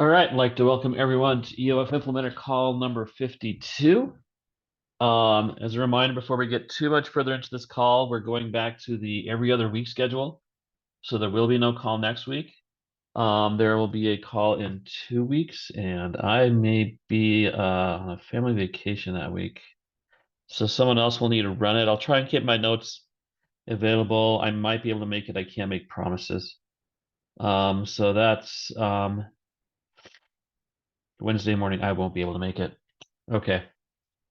All right, I'd like to welcome everyone to EOF Implementer call number 52. As a reminder, before we get too much further into this call, we're going back to the every other week schedule. So there will be no call next week. There will be a call in 2 weeks, and I may be on a family vacation that week. So someone else will need to run it. I'll try and keep my notes available. I might be able to make it. I can't make promises. So that's Wednesday morning. I won't be able to make it. Okay.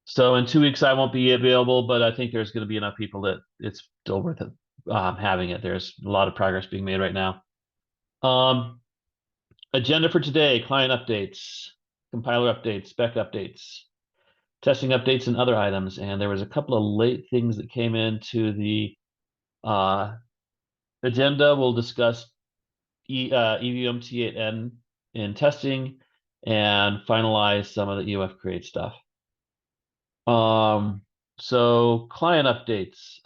So in 2 weeks, I won't be available, but I think there's going to be enough people that it's still worth it having it. There's a lot of progress being made right now. Um, Agenda for today: client updates, compiler updates, spec updates, testing updates, and other items. And there was a couple of late things that came into the uh, agenda. We'll discuss EVM T8N in testing and finalize some of the EOF create stuff. So client updates.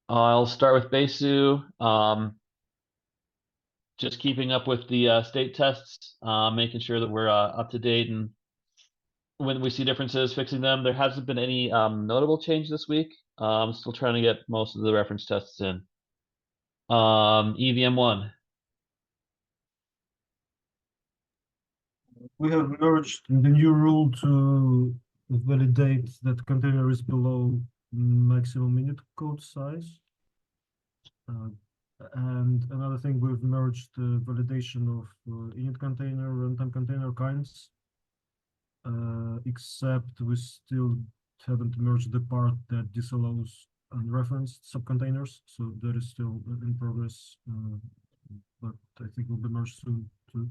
I'll start with Besu. Just keeping up with the state tests, making sure that we're up to date, and when we see differences, fixing them. There hasn't been any notable change this week. Still trying to get most of the reference tests in. EVM1. We have merged the new rule to validate that container is below maximum init code size. And another thing, we've merged the validation of init container, runtime container kinds, except we still haven't merged the part that disallows unreferenced subcontainers. So that is still in progress, but I think will be merged soon too.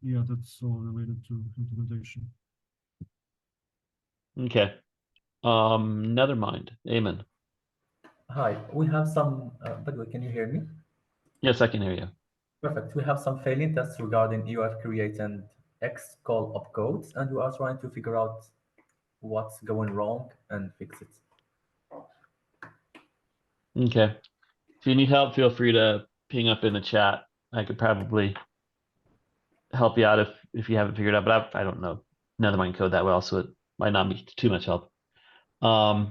Yeah, that's all related to implementation. Okay. Nethermind. Amen. Hi, we have some, by the way, can you hear me? Yes, I can hear you. Perfect. We have some failing tests regarding EOF create and X call opcodes, and we are trying to figure out what's going wrong and fix it. Okay. If you need help, feel free to ping up in the chat. I could probably help you out if you haven't figured out, but I don't know Nethermind code that well, so it might not be too much help. Sure,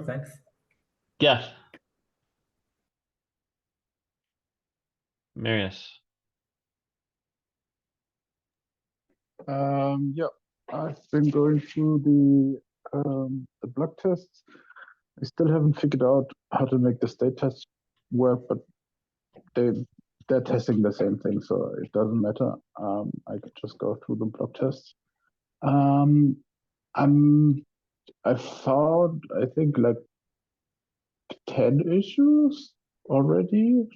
thanks. Geth. Marius. Yeah, I've been going through the block tests. I still haven't figured out how to make the state tests work, but they're testing the same thing, so it doesn't matter. I could just go through the block tests. I found, I think, like 10 issues already.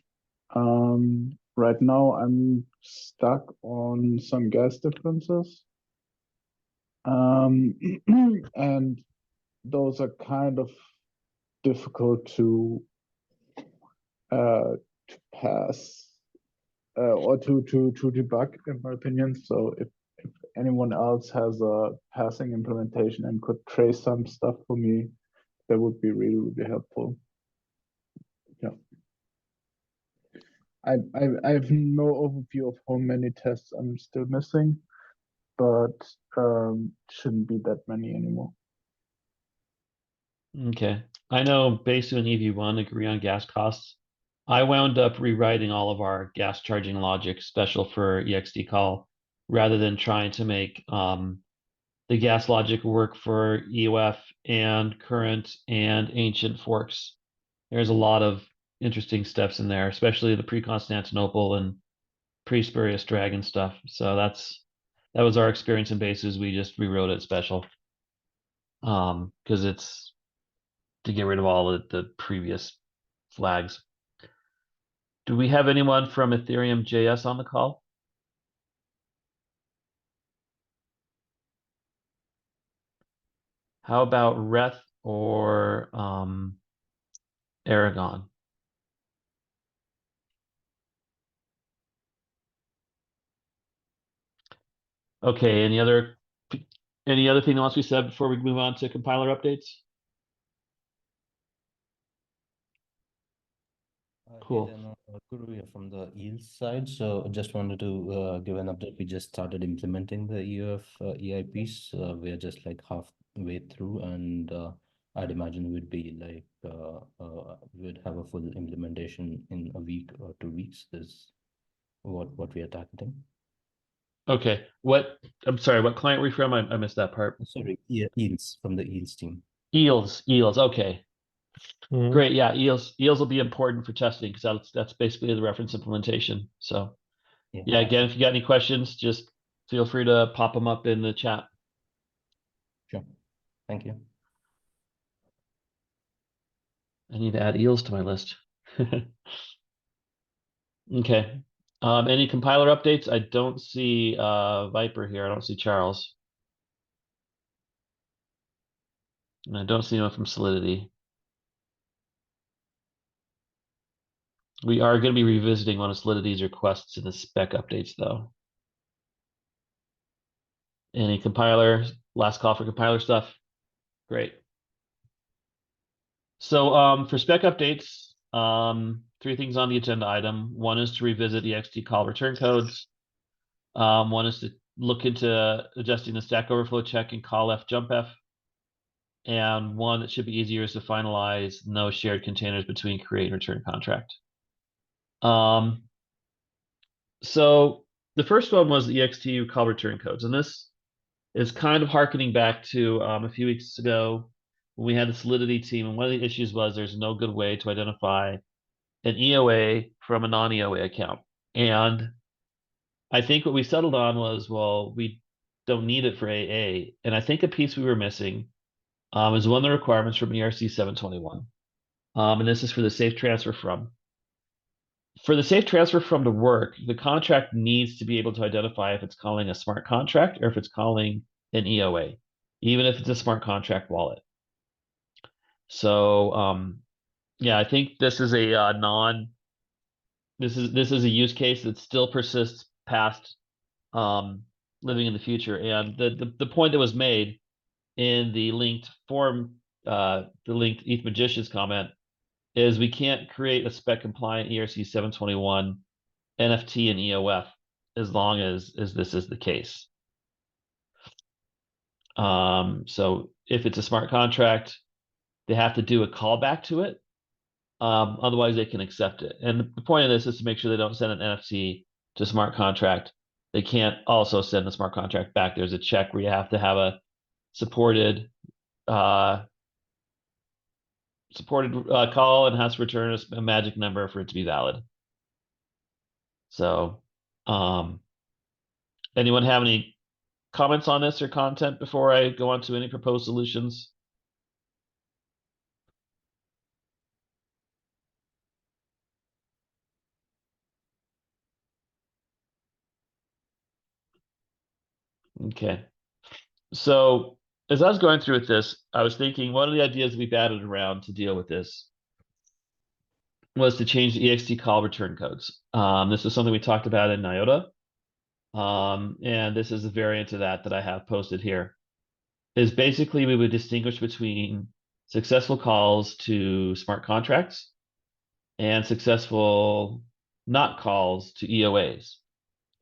Right now I'm stuck on some gas differences. And those are kind of difficult to pass or to debug, in my opinion. So if anyone else has a passing implementation and could trace some stuff for me, that would be really, really helpful. Yeah. I have no overview of how many tests I'm still missing, but shouldn't be that many anymore. Okay. I know Besu and EV1 agree on gas costs. I wound up rewriting all of our gas charging logic special for EXD call rather than trying to make the gas logic work for EOF and current and ancient forks. There's a lot of interesting steps in there, especially the pre-Constantinople and pre-Spurious Dragon stuff. So that was our experience in Besu. We just rewrote it special because it's to get rid of all the previous flags. Do we have anyone from Ethereum JS on the call? How about Reth or Aragon? Okay, any other thing that wants to be said before we move on to compiler updates? Cool. Guru here from the yield side. So just wanted to give an update. We just started implementing the EOF EIPs. We are just like halfway through, and I'd imagine we'd be like we'd have a full implementation in a week or 2 weeks. Is what we are targeting. Okay. I'm sorry, what client were you from? I missed that part. Sorry, yields from the yields team. Eels. Okay. Mhm. Great. Yeah, eels will be important for testing because that's basically the reference implementation. So yeah, again, if you got any questions, just feel free to pop them up in the chat. Sure. Thank you. I need to add eels to my list. Okay. Any compiler updates? I don't see Viper here. I don't see Charles. And I don't see anyone from Solidity. We are going to be revisiting one of Solidity's requests in the spec updates, though. Any compiler, last call for compiler stuff? Great. So for spec updates, 3 things on the agenda item. One is to revisit ext call return codes. One is to look into adjusting the Stack Overflow check and call F jump F. And one that should be easier is to finalize no shared containers between create and return contract. So the first one was the ext call return codes, and this is kind of harkening back to a few weeks ago when we had the Solidity team, and one of the issues was there's no good way to identify an EOA from a non-EOA account. And I think what we settled on was, well, we don't need it for AA. And I think a piece we were missing is one of the requirements from ERC 721. And this is for the safe transfer from. For the safe transfer from to work, the contract needs to be able to identify if it's calling a smart contract or if it's calling an EOA, even if it's a smart contract wallet. So yeah, I think this is a this is a use case that still persists past living in the future. And the point that was made in the linked form, the linked ETH Magician's comment, is we can't create a spec compliant ERC 721 NFT and EOF as long as this is the case. So if it's a smart contract, they have to do a callback to it. Otherwise, they can accept it. And the point of this is to make sure they don't send an NFT to smart contract. They can't also send the smart contract back. There's a check where you have to have a supported call and has to return a magic number for it to be valid. So, anyone have any comments on this or content before I go on to any proposed solutions? Okay. So as I was going through with this, I was thinking one of the ideas we batted around to deal with this was to change the ext call return codes. This is something we talked about in IOTA. And this is a variant of that I have posted here. Is basically we would distinguish between successful calls to smart contracts and successful not calls to EOAs.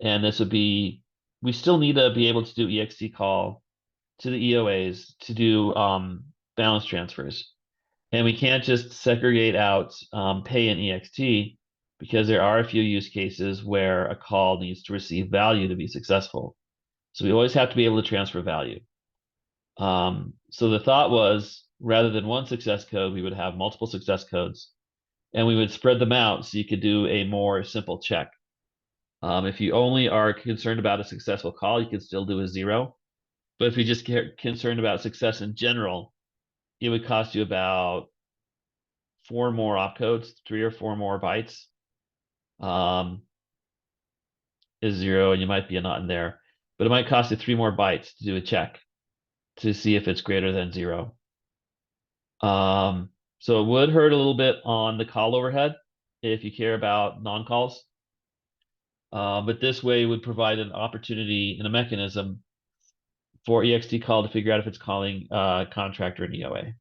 And this would be, we still need to be able to do ext call to the EOAs to do balance transfers. And we can't just segregate out pay and EXT because there are a few use cases where a call needs to receive value to be successful. So we always have to be able to transfer value. So the thought was, rather than one success code, we would have multiple success codes, and we would spread them out so you could do a more simple check. If you only are concerned about a successful call, you can still do a 0. But if you just get concerned about success in general, it would cost you about 4 more opcodes, 3 or 4 more bytes. Is 0, and you might be a not in there, but it might cost you 3 more bytes to do a check to see if it's greater than 0. So it would hurt a little bit on the call overhead if you care about non-calls. But this way would provide an opportunity and a mechanism for ext call to figure out if it's calling contract or an EOA.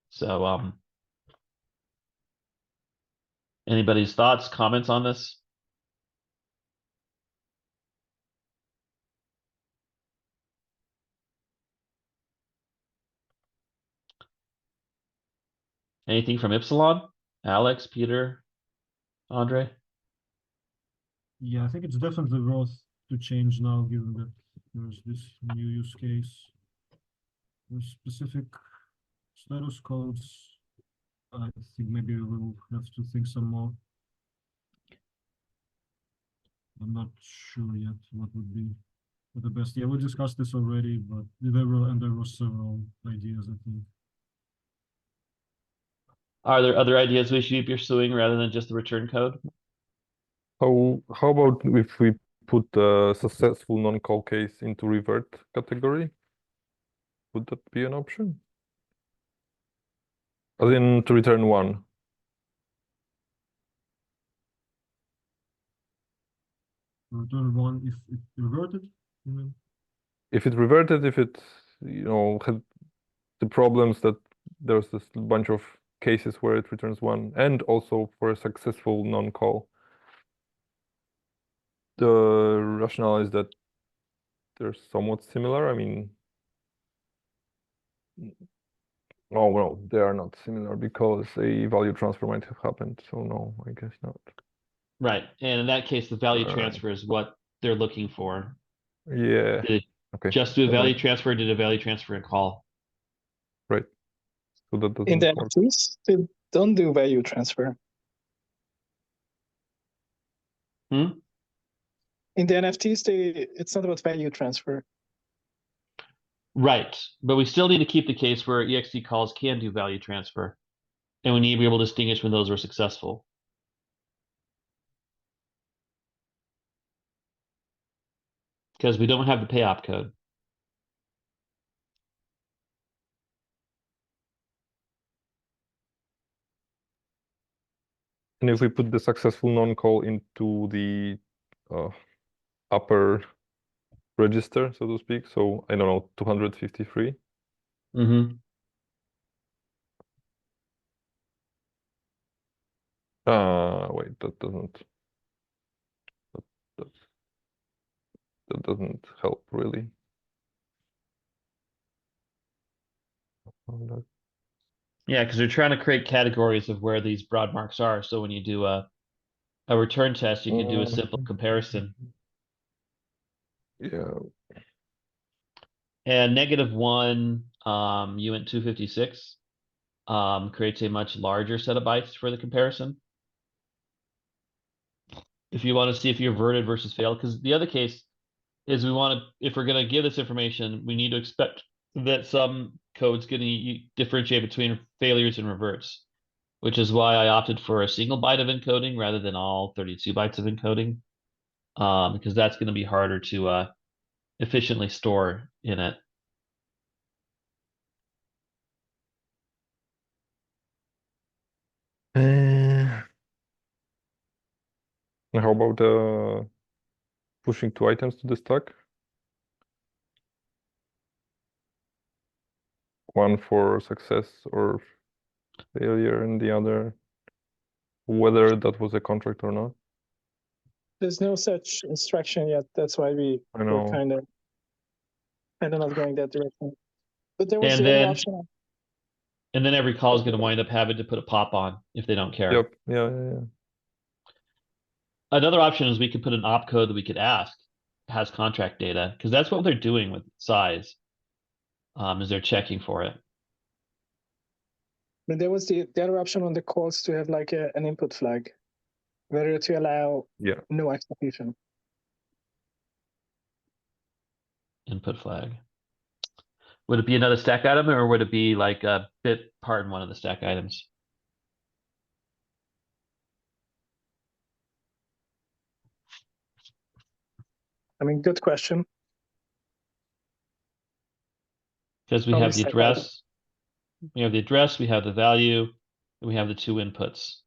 So Anybody's thoughts, comments on this? Anything from Epsilon? Alex, Peter, Andre? Yeah, I think it's definitely worth to change now, given that there's this new use case. There's specific status codes. I think maybe we'll have to think some more. I'm not sure yet what would be the best. Yeah, we discussed this already, but there were several ideas, I think. Are there other ideas we should be pursuing rather than just the return code? How about if we put a successful non-call case into revert category? Would that be an option? As in to return 1. Return 1 if it reverted, you mean? If it reverted, if it had the problems that there's this bunch of cases where it returns 1, and also for a successful non-call. The rationale is that they're somewhat similar. I mean, oh well, they are not similar because a value transfer might have happened. So no, I guess not. Right. And in that case, the value Right. transfer is what they're looking for. Yeah. Did it Okay. just do a Never value mind. transfer, or did a value transfer and call? Right. So that In doesn't the work. NFTs, they don't do value transfer. Hmm? In the NFTs, it's not about value transfer. Right. But we still need to keep the case where EXT calls can do value transfer. And we need to be able to distinguish when those are successful. Because we don't have the pay-op code. And if we put the successful non-call into the upper register, so to speak, so I don't know, 253. Mm-hmm. Wait, that doesn't help really. Yeah, because we're trying to create categories of where these broad marks are. So when you do a return test, you can do a simple comparison. Yeah. And -1 uint 256 creates a much larger set of bytes for the comparison. If you want to see if you reverted versus failed, because the other case is if we're going to give this information, we need to expect that some code's going to differentiate between failures and reverts, which is why I opted for a single byte of encoding rather than all 32 bytes of encoding, because that's going to be harder to efficiently store in it. How about pushing 2 items to the stack? One for success or failure, and the other whether that was a contract or not. There's no such instruction yet. That's why I we're know. kind of not going that direction. But there was And the other then option. and then every call is going to wind up having to put a pop on if they don't care. Yep. Yeah. Another option is we could put an opcode that we could ask has contract data, because that's what they're doing with size, is they're checking for it. But there was the other option on the calls to have like an input flag, whether to allow Yeah. no execution. Input flag. Would it be another stack item, or would it be like a bit part in one of the stack items? I mean, good question. Because we Probably have the stack item. address, we have the value, and we have the 2 inputs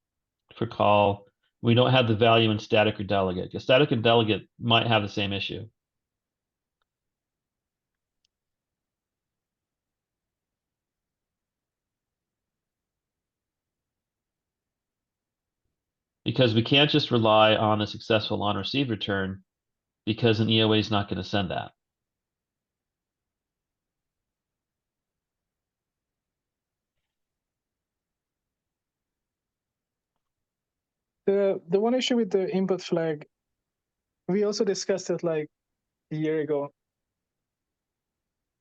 for call. We don't have the value in static or delegate, because static and delegate might have the same issue. because we can't just rely on a successful on receive return because an EOA is not going to send that. The one issue with the input flag, we also discussed it like a year ago.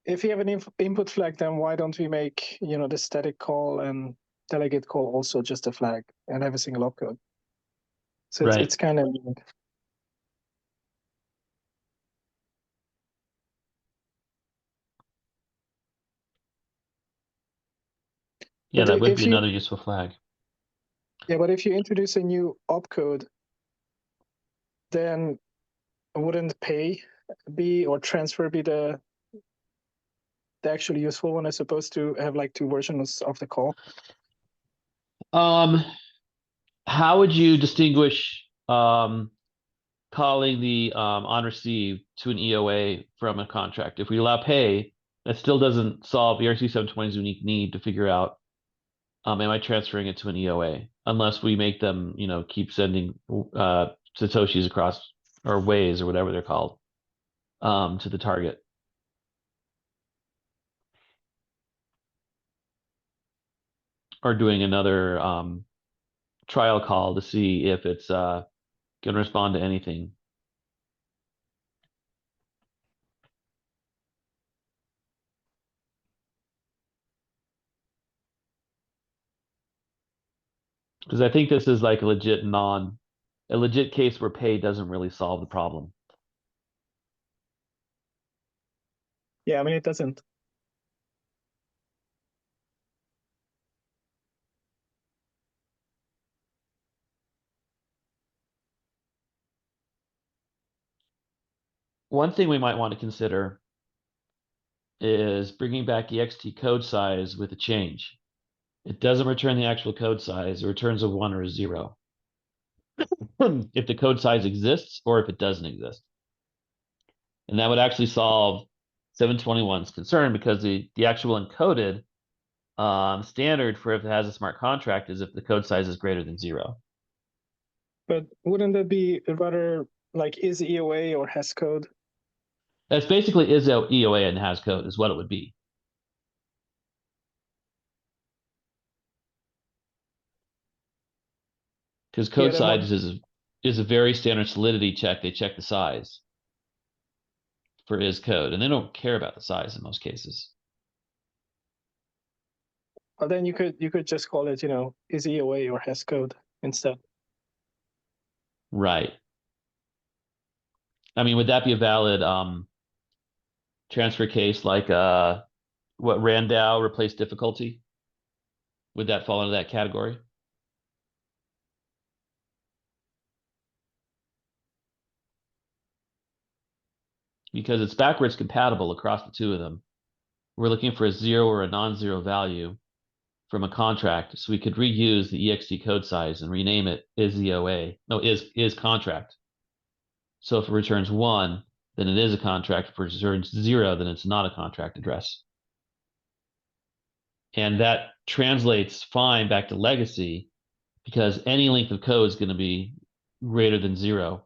If you have an input flag, then why don't we make, you know, the static call and delegate call also just a flag and have a single opcode? So Right. it's kind of, Yeah, but that would if be you, another useful flag. yeah, but if you introduce a new opcode, then wouldn't pay be or transfer be the actually useful one as opposed to have like two versions of the call? How would you distinguish calling the on receive to an EOA from a contract? If we allow pay, that still doesn't solve ERC 720's unique need to figure out am I transferring it to an EOA, unless we make them, you know, keep sending Satoshis across or ways or whatever they're called to the target. Or doing another trial call to see if it's going to respond to anything. Because I think this is like a legit case where pay doesn't really solve the problem. Yeah, I mean, it doesn't. One thing we might want to consider is bringing back ext code size with a change. It doesn't return the actual code size, it returns a 1 or a 0. If the code size exists or if it doesn't exist. And that would actually solve 721's concern, because the actual encoded standard for if it has a smart contract is if the code size is greater than 0. But wouldn't that be rather like is EOA or has code? That's basically is EOA and has code is what it would be. Because code size is a very standard solidity check. They check the size for is code, and they don't care about the size in most cases. Well, then you could just call it, you know, is EOA or has code instead. Right. I mean, would that be a valid transfer case like what Randau replaced difficulty? Would that fall into that category? Because it's backwards compatible across the two of them. We're looking for a 0 or a non-zero value from a contract, so we could reuse the ext code size and rename it is EOA. No, is contract. So if it returns 1, then it is a contract. If it returns 0, then it's not a contract address. And that translates fine back to legacy, because any length of code is going to be greater than 0.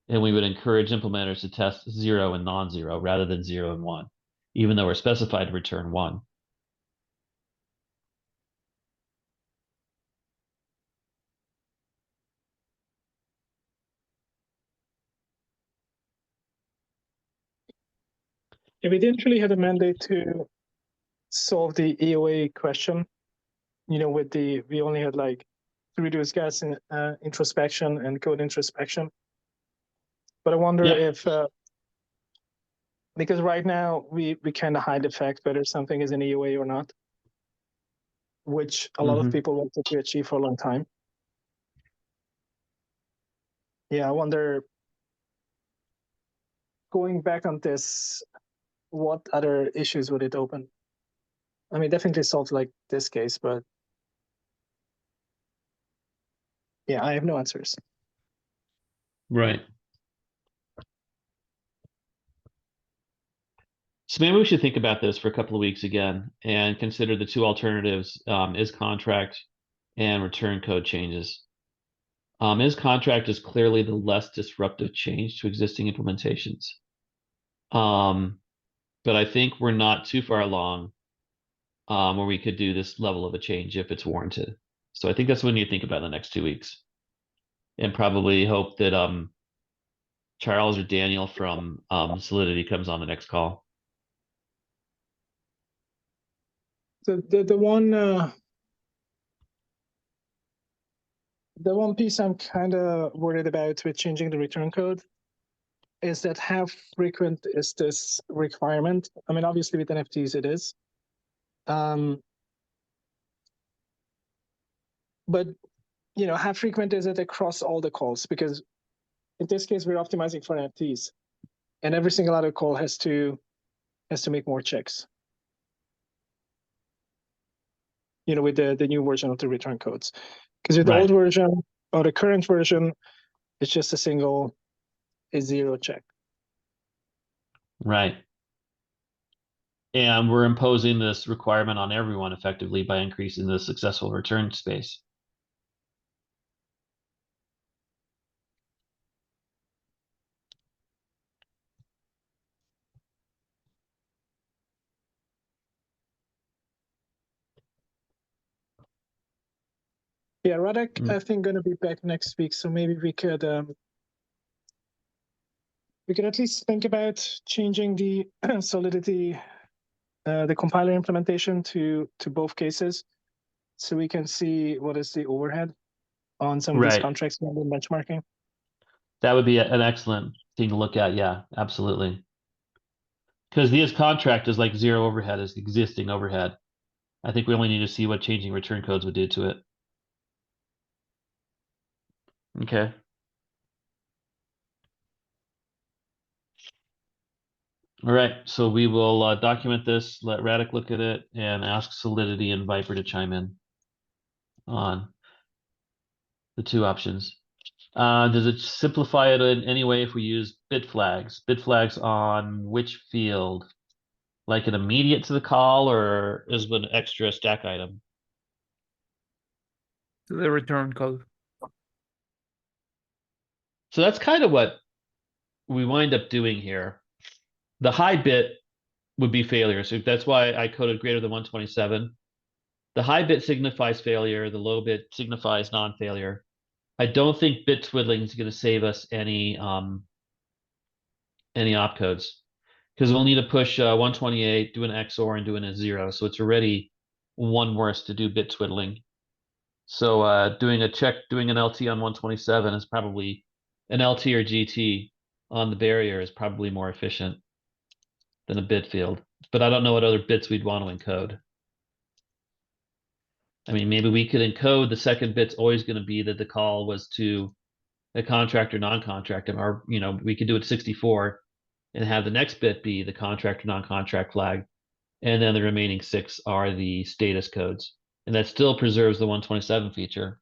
And we would encourage implementers to test 0 and non-zero rather than 0 and 1, even though we're specified to return 1. Yeah, we didn't really have a mandate to solve the EOA question. You know, we only had like to reduce gas in, introspection and code introspection. But I wonder if because right now we kind of hide the fact whether something is an EOA or not, which a lot of people wanted to achieve for a long time. Yeah, I wonder, going back on this, what other issues would it open? I mean, definitely solve like this case, but yeah, I have no answers. Right. So maybe we should think about this for a couple of weeks again and consider the two alternatives, is contract and return code changes. His contract is clearly the less disruptive change to existing implementations. But I think we're not too far along where we could do this level of a change if it's warranted. So I think that's what we need to think about in the next 2 weeks. And probably hope that Charles or Daniel from Solidity comes on the next call. So the one piece I'm kind of worried about with changing the return code is that how frequent is this requirement? I mean, obviously with NFTs it is. But you know, how frequent is it across all the calls? Because in this case, we're optimizing for NFTs, and every single other call has to make more checks. You know, with the new version of the return codes, because with the Right. old version or the current version, it's just a zero check. Right. And we're imposing this requirement on everyone effectively by increasing the successful return space. Yeah, Radek, I think going to be back next week, so maybe we could at least think about changing the Solidity, the compiler implementation to both cases, so we can see what is the overhead on some of these Right. contracts and benchmarking. That would be an excellent thing to look at. Yeah, absolutely. Because his contract is like zero overhead is the existing overhead. I think we only need to see what changing return codes would do to it. Okay. All right. So we will document this, let Radek look at it, and ask Solidity and Viper to chime in on the two options. Does it simplify it in any way if we use bit flags? Bit flags on which field? Like an immediate to the call, or is it an extra stack item? The return code. So that's kind of what we wind up doing here. The high bit would be failure. So that's why I coded greater than 127. The high bit signifies failure. The low bit signifies non-failure. I don't think bit twiddling is going to save us any opcodes, because we'll need to push 128, do an XOR, and do a 0. So it's already one worse to do bit twiddling. So doing an LT on 127 is probably an LT or GT on the barrier is probably more efficient than a bit field. But I don't know what other bits we'd want to encode. I mean, maybe we could encode the second bit's always going to be that the call was to a contract or non-contract, or we could do it 64 and have the next bit be the contract or non-contract flag, and then the remaining 6 are the status codes, and that still preserves the 127 feature.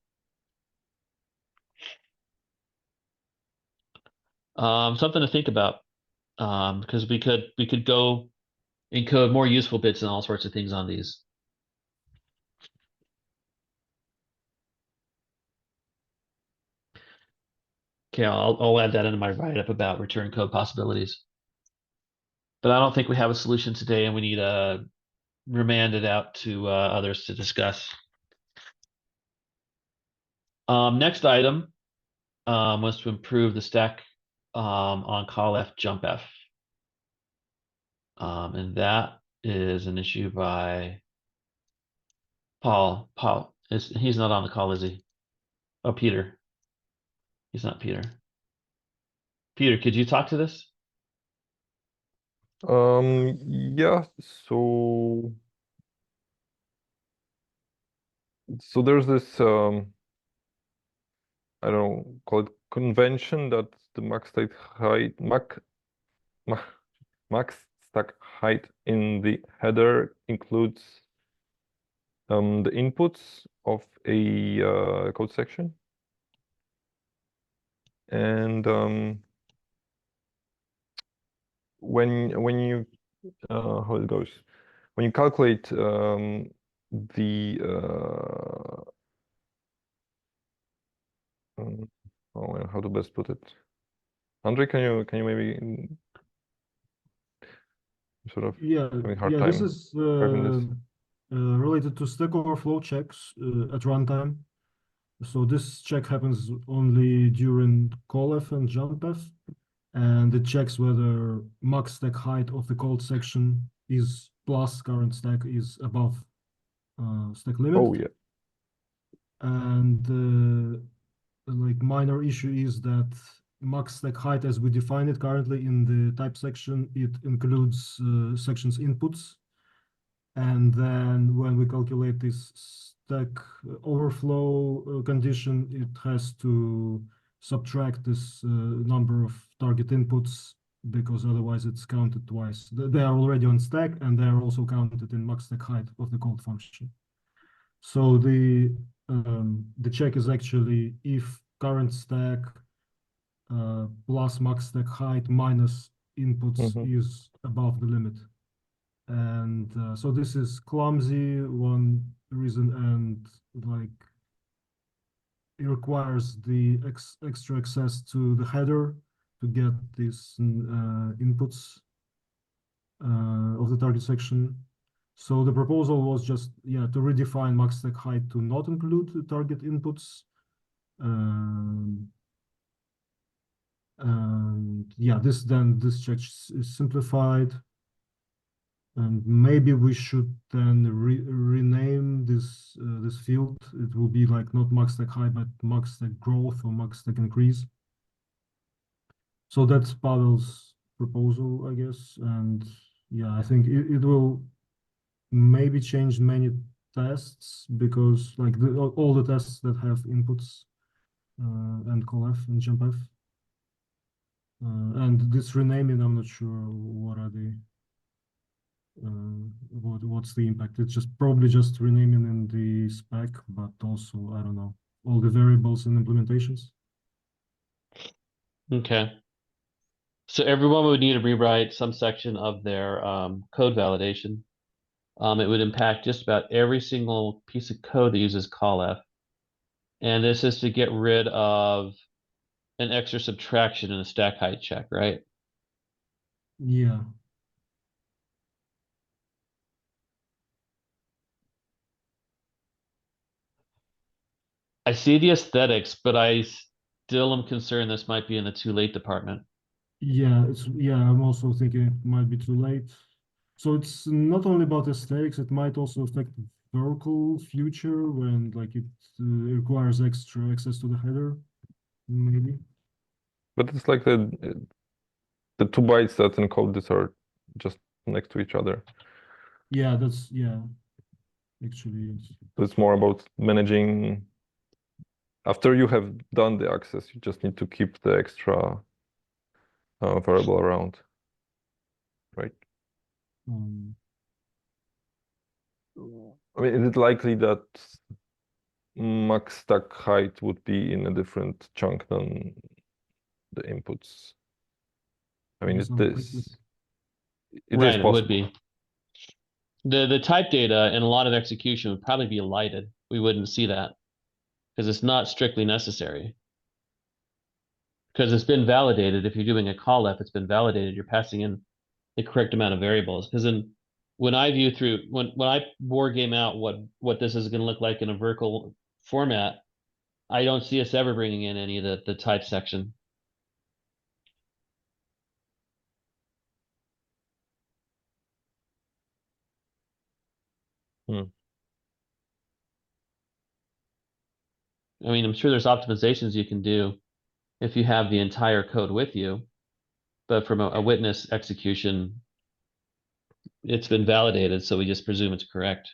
Something to think about, because we could go encode more useful bits and all sorts of things on these. Okay, I'll add that into my write-up about return code possibilities. But I don't think we have a solution today, and we need to remand it out to others to discuss. Next item was to improve the stack on call F jump F. And that is an issue by Paul. He's not on the call, is he? Oh, Peter. He's not Peter. Peter, could you talk to this? Yeah, so there's this I don't know, call it convention that the max stack height in the header includes the inputs of a code section. And when you how it goes, when you calculate the Oh, how to best put it? Andre, can you maybe sort of Yeah, having a hard yeah, this time is grabbing this? related to Stack Overflow checks at runtime. So this check happens only during callf and jumpf, and it checks whether max stack height of the called section is plus current stack is above stack limit. Oh yeah. And like minor issue is that max stack height as we define it currently in the type section, it includes sections inputs. And then when we calculate this stack overflow condition, it has to subtract this number of target inputs because otherwise it's counted twice. They are already on stack and they are also counted in max stack height of the called function. So the check is actually if current stack plus max stack height minus inputs is above the limit. And so this is clumsy, one reason, and like it requires the extra access to the header to get these inputs of the target section. So the proposal was just, yeah, to redefine max stack height to not include the target inputs. And yeah, this check is simplified. And maybe we should then rename this this field. It will be like not max stack height, but max stack growth or max stack increase. So that's Pavel's proposal, I guess. And yeah, I think it will maybe change many tests because like all the tests that have inputs and callf and jumpf. And this renaming, I'm not sure what are the what's the impact. It's just probably just renaming in the spec, but also I don't know all the variables and implementations. Okay. So everyone would need to rewrite some section of their code validation. It would impact just about every single piece of code that uses callf. And this is to get rid of an extra subtraction in a stack height check, right? Yeah. I see the aesthetics, but I still am concerned this might be in the too late department. Yeah, I'm also thinking it might be too late. So it's not only about aesthetics, it might also affect Oracle future when like it requires extra access to the header, maybe. But it's like the 2 bytes that encode this are just next to each other. Yeah, actually, yes. So it's more about managing. After you have done the access, you just need to keep the extra variable around, right? I mean, is it likely that max stack height would be in a different chunk than the inputs? I mean, Yes, it I'm is Right, it would possible. be. The type data and a lot of execution would probably be lighted. We wouldn't see that because it's not strictly necessary. Because it's been validated. If you're doing a callf, it's been validated. You're passing in the correct amount of variables. Because when I view through when I war game out what this is going to look like in a vertical format, I don't see us ever bringing in any of the type section. I mean, I'm sure there's optimizations you can do if you have the entire code with you, but from a witness execution, it's been validated, so we just presume it's correct.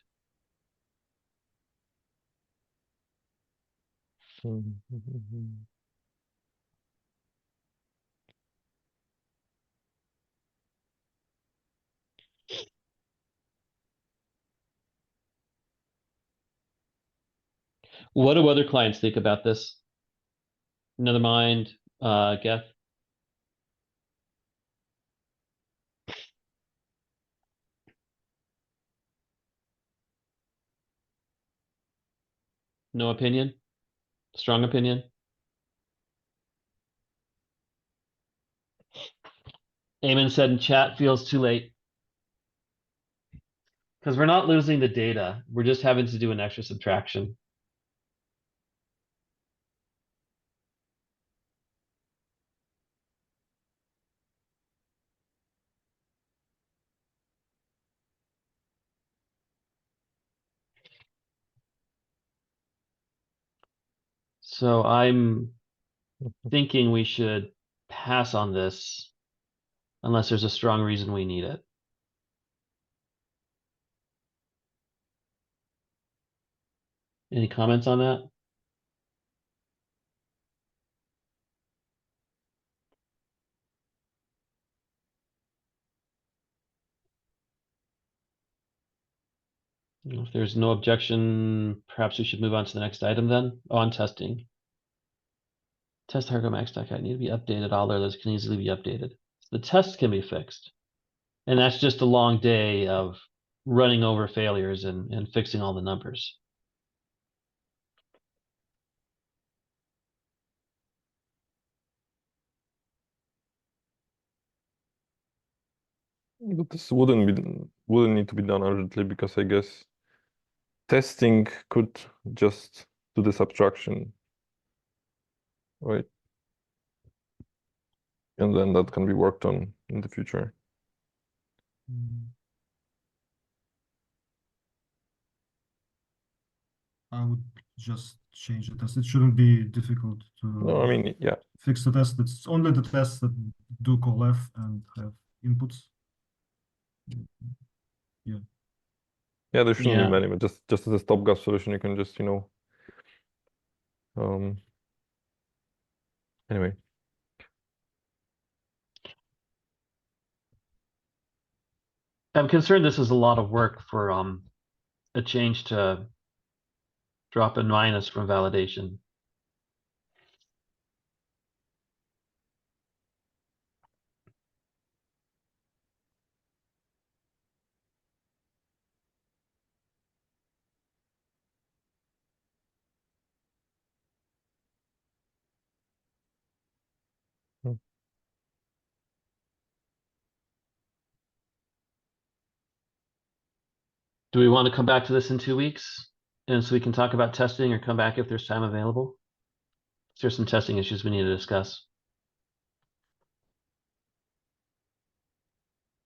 What do other clients think about this? Another mind, Geth? No opinion? Strong opinion? Eamon said in chat, feels too late. Because we're not losing the data. We're just having to do an extra subtraction. So I'm thinking we should pass on this unless there's a strong reason we need it. Any comments on that? If there's no objection, perhaps we should move on to the next item then. On testing. Test HargoMax.cat need to be updated. All others can easily be updated. So the test can be fixed. And that's just a long day of running over failures and fixing all the numbers. But this wouldn't need to be done urgently, because I guess testing could just do the subtraction, right? And then that can be worked on in the future. I would just change the test. It shouldn't be difficult to No, I mean, yeah, fix the test. It's only the tests that do call F and have inputs. yeah, there shouldn't Yeah. be many, but just as a stopgap solution, you can just, anyway. I'm concerned this is a lot of work for a change to drop in minus from validation. Do we want to come back to this in 2 weeks? And so we can talk about testing, or come back if there's time available? There's some testing issues we need to discuss.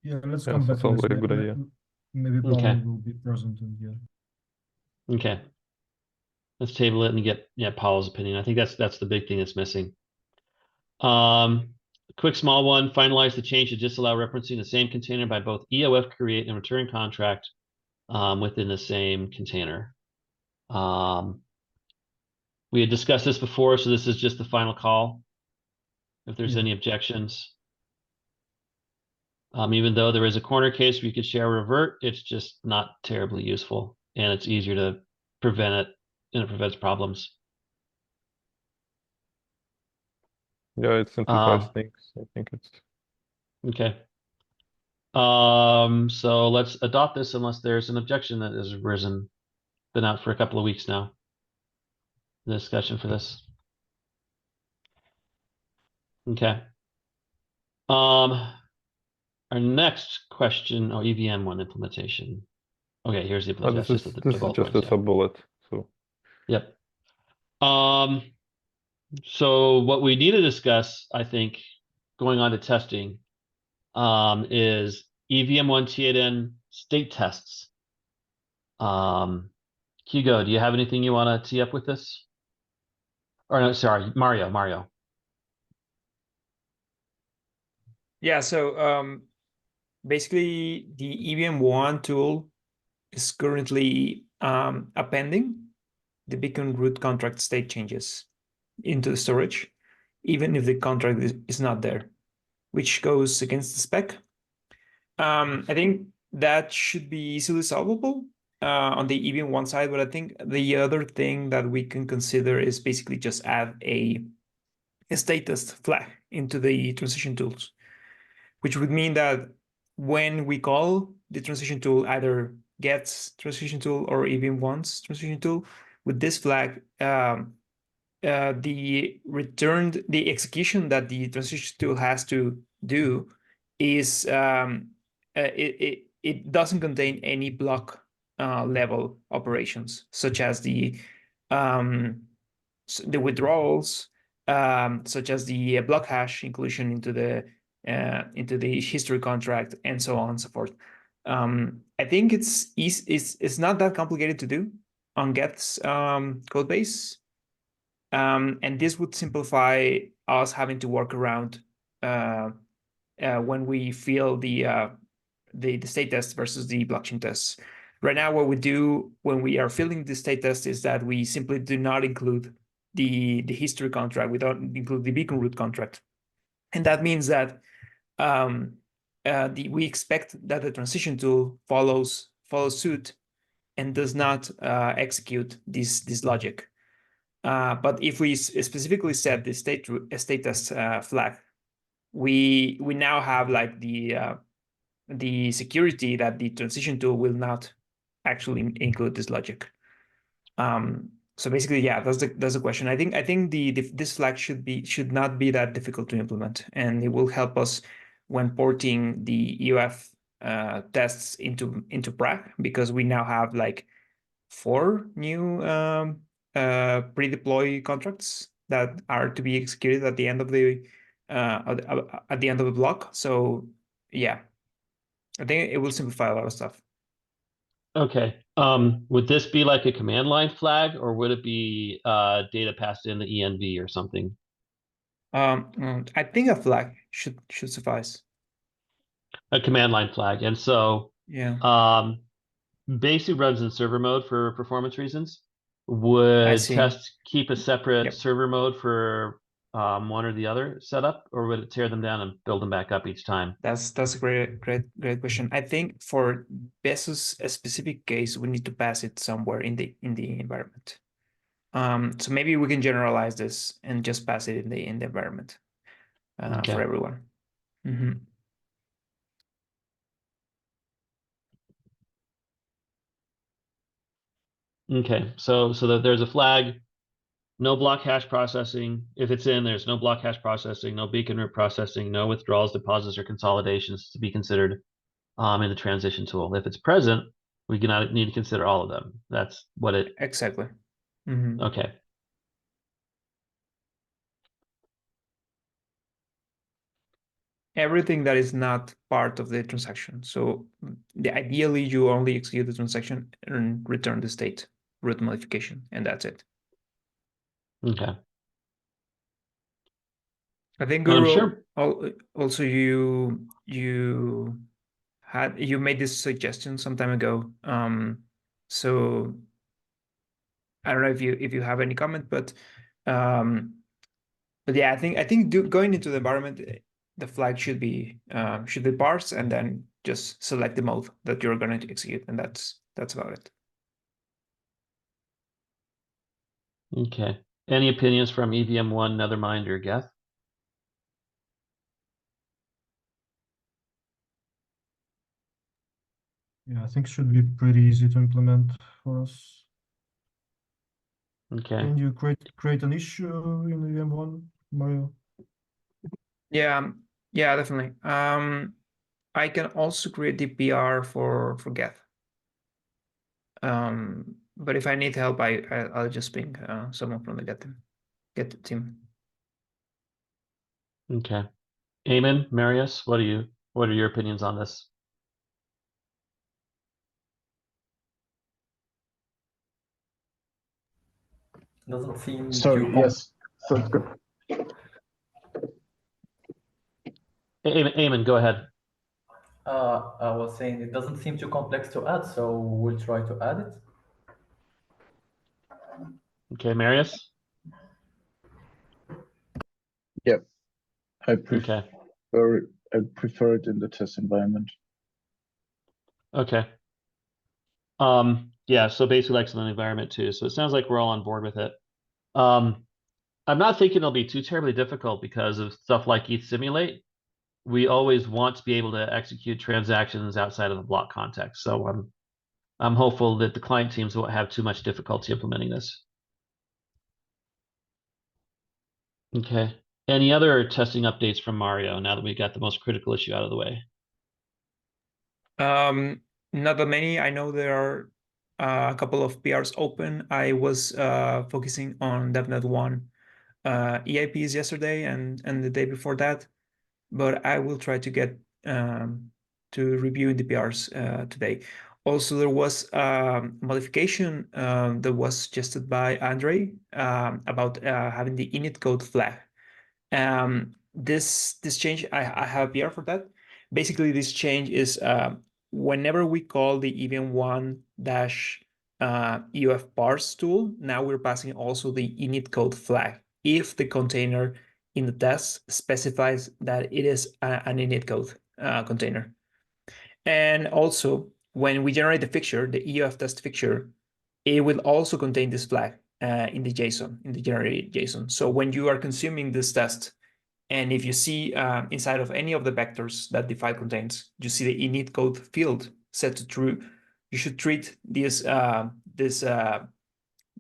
Yeah, let's Yeah, come so back to sounds this. like a good idea. Maybe Okay. Pavel will be present and yeah. Okay. Let's table it and get Paul's opinion. I think that's the big thing that's missing. Quick small one, finalize the change to disallow referencing the same container by both EOF create and return contract within the same container. We had discussed this before, so this is just the final call. If there's Yeah. any objections. Even though there is a corner case where you could share revert, it's just not terribly useful, and it's easier to prevent it, and it prevents problems. Yeah, it simplifies things. I think it's Okay. So let's adopt this unless there's an objection that has arisen. Been out for a couple of weeks now. The discussion for this. Okay. Our next question, EVM1 implementation. Okay, here's the implementation. this is just a sub bullet. So yep. So what we need to discuss, I think, going on to testing, is EVM1 T8N state tests. Hugo, do you have anything you want to tee up with this? Or no, sorry, Mario. Yeah, so basically the EVM1 tool is currently appending the beacon root contract state changes into the storage, even if the contract is not there, which goes against the spec. I think that should be easily solvable on the EVM1 side, but I think the other thing that we can consider is basically just add a state test flag into the transition tools, which would mean that when we call the transition tool, either gets transition tool or EVM1's transition tool, with this flag, the execution that the transition tool has to do is it doesn't contain any block level operations, such as the withdrawals, such as the block hash inclusion into the history contract, and so on and so forth. I think it's not that complicated to do on Geth's code base, and this would simplify us having to work around when we fill the state test versus the blockchain tests. Right now, what we do when we are filling the state test is that we simply do not include the history contract. We don't include the beacon root contract, and that means that we expect that the transition tool follows suit and does not execute this logic. But if we specifically set the state test flag, we now have like the security that the transition tool will not actually include this logic. So basically, yeah, that's the question. I think this flag should not be that difficult to implement, and it will help us when porting the EOF tests into Prague, because we now have like 4 new pre-deploy contracts that are to be executed at the end of the block. So yeah, I think it will simplify a lot of stuff. Okay. Would this be like a command line flag, or would it be data passed in the ENV or something? I think a flag should suffice. A command line flag. And so Yeah. Basically runs in server mode for performance reasons. I Would see. test keep a separate Yep. server mode for one or the other setup, or would it tear them down and build them back up each time? That's a great question. I think for Bezos a specific case, we need to pass it somewhere in the environment. So maybe we can generalize this and just pass it in the environment Okay. for everyone. Mm-hmm. Okay, so that there's a flag, no block hash processing. If it's in, there's no block hash processing, no beacon root processing, no withdrawals, deposits, or consolidations to be considered in the transition tool. If it's present, we need to consider all of them. That's what it. Exactly. Mm-hmm. Okay. Everything that is not part of the transaction. So ideally, you only execute the transaction and return the state root modification, and that's it. Okay. I think I'm Guru, sure. also you made this suggestion some time ago. So I don't know if you have any comment, but yeah, I think going into the environment, the flag should be parsed, and then just select the mode that you're going to execute, and that's about it. Okay. Any opinions from EVM1, Nethermind, or Geth? Yeah, I think it should be pretty easy to implement for us. Okay. Can you create an issue in EVM1, Mario? Yeah, definitely. I can also create the PR for Geth. But if I need help, I'll just ping someone from the Geth team. Okay. Eamon, Marius, what are your opinions on this? Doesn't seem Sorry, too yes, sounds good. Eamon, go ahead. I was saying it doesn't seem too complex to add, so we'll try to add it. Okay, Marius? Yep. I Okay. prefer it in the test environment. Okay. Yeah, so basically excellent environment too. So it sounds like we're all on board with it. I'm not thinking it'll be too terribly difficult because of stuff like ETH Simulate. We always want to be able to execute transactions outside of the block context. So I'm hopeful that the client teams won't have too much difficulty implementing this. Okay. Any other testing updates from Mario now that we got the most critical issue out of the way? Not that many. I know there are a couple of PRs open. I was focusing on DevNet 1 EIPs yesterday and the day before that, but I will try to get to review the PRs today. Also, there was modification that was suggested by Andre about having the init code flag. This change, I have a PR for that. Basically, this change is whenever we call the EVM1 dash EOF parse tool, now we're passing also the init code flag if the container in the test specifies that it is an init code container. And also, when we generate the fixture, the EOF test fixture, it will also contain this flag in the JSON, in the generated JSON. So when you are consuming this test, and if you see inside of any of the vectors that the file contains, you see the init code field set to true, you should treat this the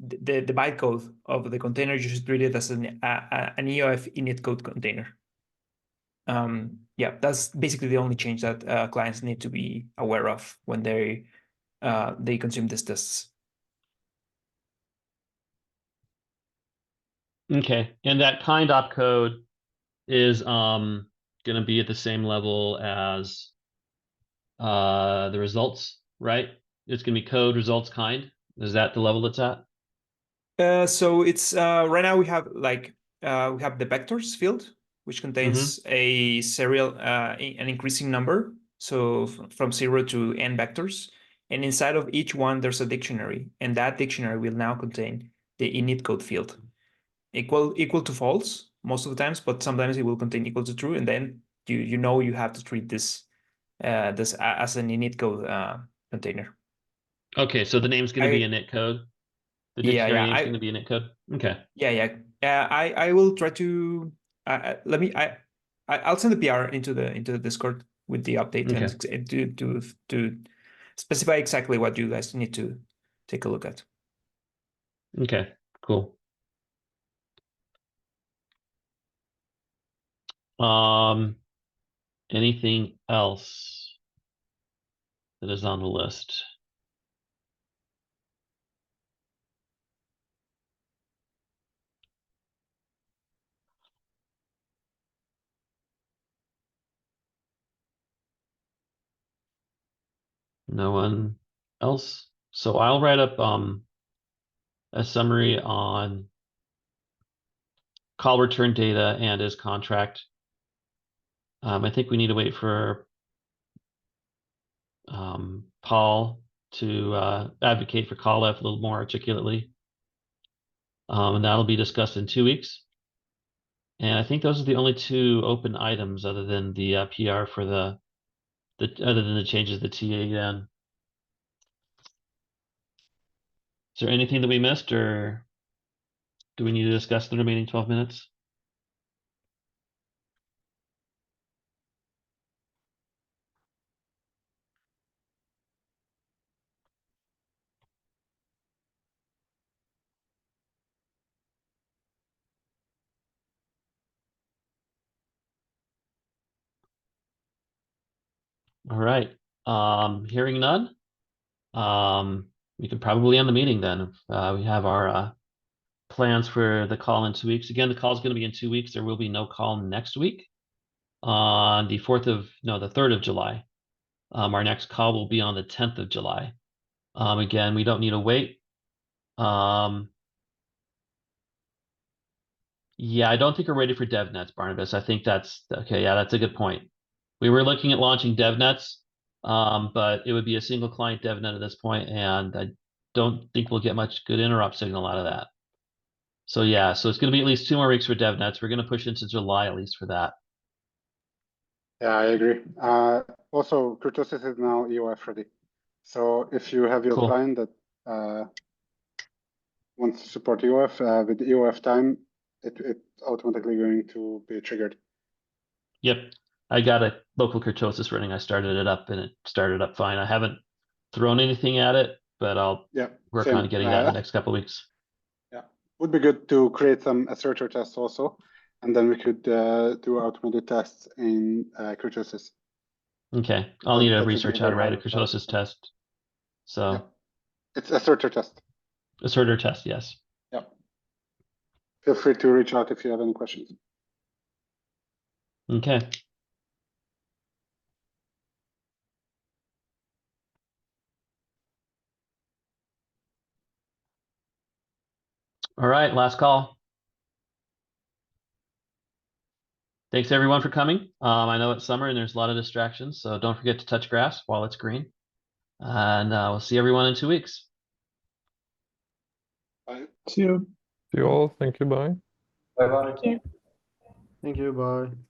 bytecode of the container, you should treat it as an EOF init code container. Yeah, that's basically the only change that clients need to be aware of when they consume these tests. Okay, and that kind opcode is going to be at the same level as the results, right? It's going to be code results kind. Is that the level it's at? So it's right now we have the vectors field, which contains a serial an increasing number, so from 0 to n vectors, and inside of each one there's a dictionary, and that dictionary will now contain the init code field, equal to false most of the times, but sometimes it will contain equal to true, and then you have to treat this as an init code container. Okay, so the name's going to be init code. The dictionary name's going to be init code. Okay. Yeah. I will try to I'll send the PR into the Discord with the update and to specify exactly what you guys need to take a look at. Okay, cool. Anything else that is on the list? No one else? So I'll write up a summary on call return data and his contract. I think we need to wait for Paul to advocate for CallF a little more articulately. And that'll be discussed in 2 weeks. And I think those are the only 2 open items other than the PR for other than the changes to TA10. Is there anything that we missed, or do we need to discuss the remaining 12 minutes? All right. Hearing none, we can probably end the meeting then. We have our plans for the call in 2 weeks. Again, the call is going to be in 2 weeks. There will be no call next week on the 3rd of July. Our next call will be on the 10th of July. Again, we don't need to wait. Yeah, I don't think we're ready for DevNets, Barnabas. I think that's okay. Yeah, that's a good point. We were looking at launching DevNets, but it would be a single client DevNet at this point, and I don't think we'll get much good interrupt signal out of that. So yeah, so it's going to be at least 2 more weeks for DevNets. We're going to push into July at least for that. Yeah, I agree. Also, kurtosis is now EOF ready. So if you have your client that wants to support EOF with EOF time, it's automatically going to be triggered. Yep. I got a local kurtosis running. I started it up and it started up fine. I haven't thrown anything at it, but I'll work on getting that in the next couple of weeks. Yeah, would be good to create some asserter tests also. and then we could do automated tests in kurtosis. Okay, I'll need to That would be research how to very write a helpful. kurtosis test. So Yeah. It's a sorter test. a sorter test, yes. Yeah. Feel free to reach out if you have any questions. Okay. All right, last call. Thanks everyone for coming. I know it's summer and there's a lot of distractions, so don't forget to touch grass while it's green. And we'll see everyone in 2 weeks. Bye. See you. See you all. Thank you. Bye. Bye bye. Thank you. Bye.